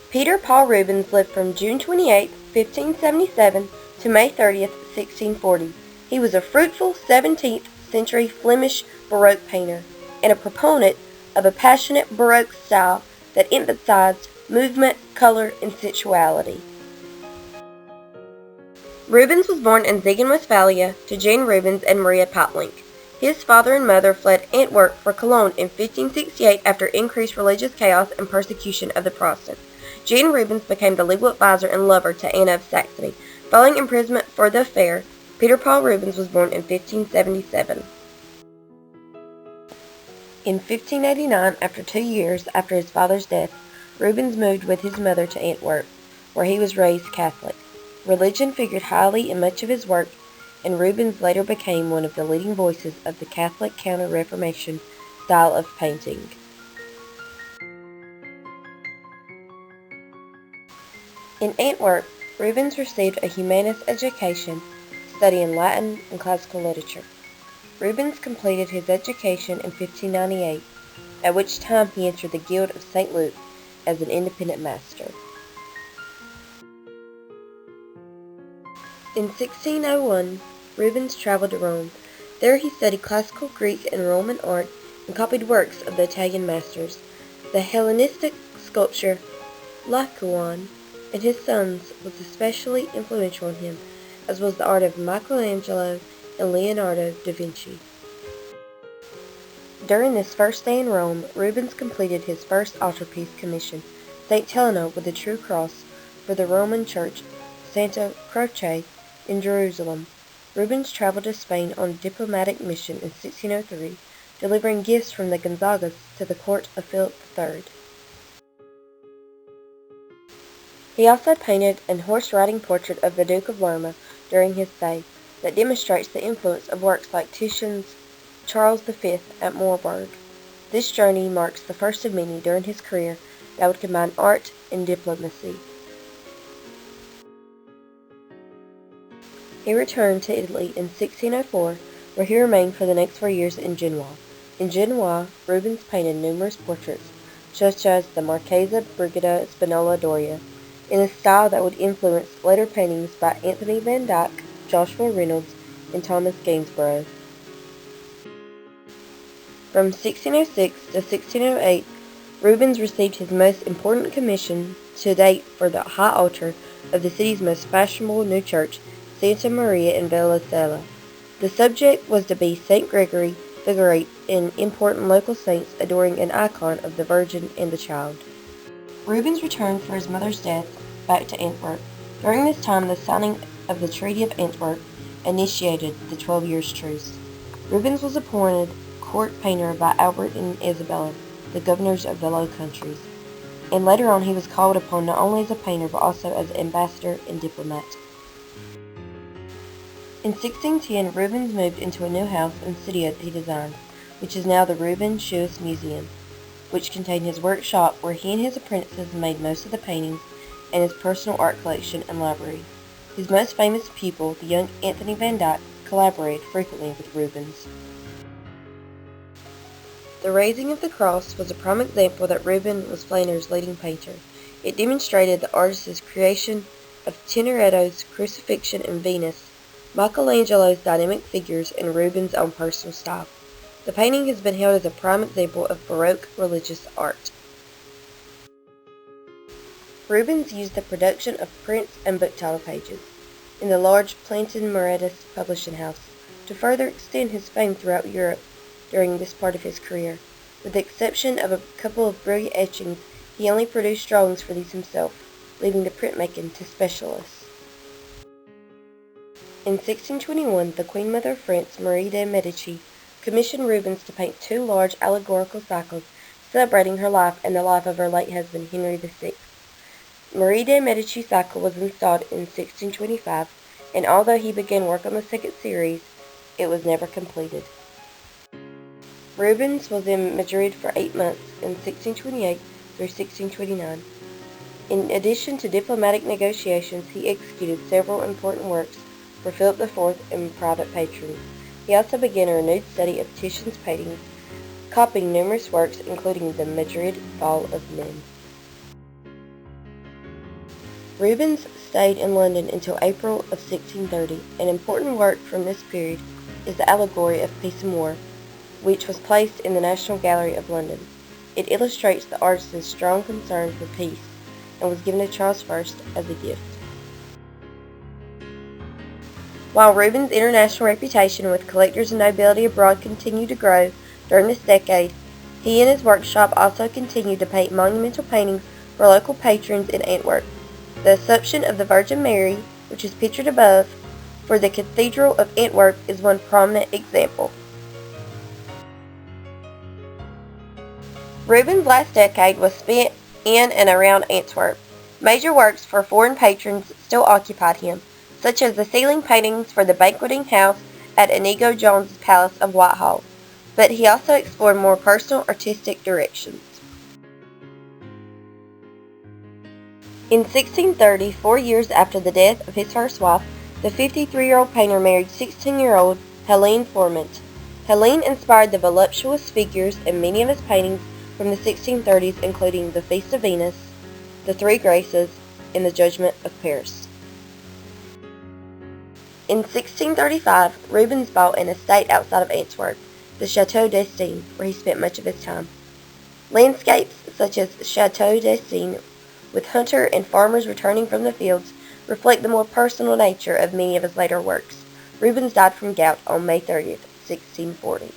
Peter Paul Rubens lived from June 28, 1577 to May 30, 1640. He was a fruitful 17th century Flemish Baroque painter and a proponent of a passionate Baroque style that emphasized movement, color, and sensuality. Rubens was born in Siegen, Westphalia, to Jane Rubens and Maria Pautlink. His father and mother fled Antwerp for Cologne in 1568 after increased religious chaos and persecution of the Protestants. Jane Rubens became the legal advisor and lover to Anna of Saxony. Following imprisonment for the affair, Peter Paul Rubens was born in 1577. In 1589, after 2 years after his father's death, Rubens moved with his mother to Antwerp, where he was raised Catholic. Religion figured highly in much of his work, and Rubens later became one of the leading voices of the Catholic Counter-Reformation style of painting. In Antwerp, Rubens received a humanist education, studying Latin and classical literature. Rubens completed his education in 1598, at which time he entered the Guild of St. Luke as an independent master. In 1601, Rubens traveled to Rome. There he studied classical Greek and Roman art and copied works of the Italian masters. The Hellenistic sculpture Laocoon and his sons was especially influential on him, as was the art of Michelangelo and Leonardo da Vinci. During this first stay in Rome, Rubens completed his first altarpiece commission, St. Helena with the True Cross, for the Roman church Santa Croce in Jerusalem. Rubens traveled to Spain on a diplomatic mission in 1603, delivering gifts from the Gonzagas to the court of Philip III. He also painted an horse-riding portrait of the Duke of Lerma during his stay that demonstrates the influence of works like Titian's Charles V at Marburg. This journey marks the first of many during his career that would combine art and diplomacy. He returned to Italy in 1604, where he remained for the next 4 years in Genoa. In Genoa, Rubens painted numerous portraits, such as the Marchesa Brigida Spinola Doria, in a style that would influence later paintings by Anthony van Dyck, Joshua Reynolds, and Thomas Gainsborough. From 1606 to 1608, Rubens received his most important commission to date for the high altar of the city's most fashionable new church, Santa Maria in Villa Sella. The subject was to be St. Gregory the Great and important local saints adoring an icon of the Virgin and the Child. Rubens returned for his mother's death back to Antwerp. During this time, the signing of the Treaty of Antwerp initiated the 12 Years' Truce. Rubens was appointed court painter by Albert and Isabella, the governors of the Low Countries, and later on he was called upon not only as a painter but also as ambassador and diplomat. In 1610, Rubens moved into a new house and studio that he designed, which is now the Rubens Schues Museum, which contained his workshop where he and his apprentices made most of the paintings, and his personal art collection and library. His most famous pupil, the young Anthony van Dyck, collaborated frequently with Rubens. The Raising of the Cross was a prime example that Rubens was Flanders' leading painter. It demonstrated the artist's creation of Tintoretto's Crucifixion and Venus, Michelangelo's dynamic figures, and Rubens' own personal style. The painting has been held as a prime example of Baroque religious art. Rubens used the production of prints and book title pages in the large Plantin Moretus publishing house to further extend his fame throughout Europe during this part of his career. With the exception of a couple of brilliant etchings, he only produced drawings for these himself, leaving the printmaking to specialists. In 1621, the Queen Mother of France, Marie de Medici, commissioned Rubens to paint 2 large allegorical cycles celebrating her life and the life of her late husband, Henry VI. Marie de Medici cycle was installed in 1625, and although he began work on the second series, it was never completed. Rubens was in Madrid for 8 months in 1628 through 1629. In addition to diplomatic negotiations, he executed several important works for Philip IV and private patrons. He also began a renewed study of Titian's paintings, copying numerous works including the Madrid Fall of Men. Rubens stayed in London until April of 1630. An important work from this period is the allegory of Peace and War, which was placed in the National Gallery of London. It illustrates the artist's strong concern for peace and was given to Charles I as a gift. While Rubens' international reputation with collectors and nobility abroad continued to grow during this decade, he and his workshop also continued to paint monumental paintings for local patrons in Antwerp. The Assumption of the Virgin Mary, which is pictured above, for the Cathedral of Antwerp is one prominent example. Rubens' last decade was spent in and around Antwerp. Major works for foreign patrons still occupied him, such as the ceiling paintings for the banqueting house at Inigo Jones's Palace of Whitehall, but he also explored more personal artistic directions. In 1630, 4 years after the death of his first wife, the 53-year-old painter married 16-year-old Helene Formant. Helene inspired the voluptuous figures in many of his paintings from the 1630s, including The Feast of Venus, The Three Graces, and The Judgment of Paris. In 1635, Rubens bought an estate outside of Antwerp, the Chateau d'Estaing, where he spent much of his time. Landscapes such as Chateau d'Estaing, with hunter and farmers returning from the fields, reflect the more personal nature of many of his later works. Rubens died from gout on May 30th, 1640.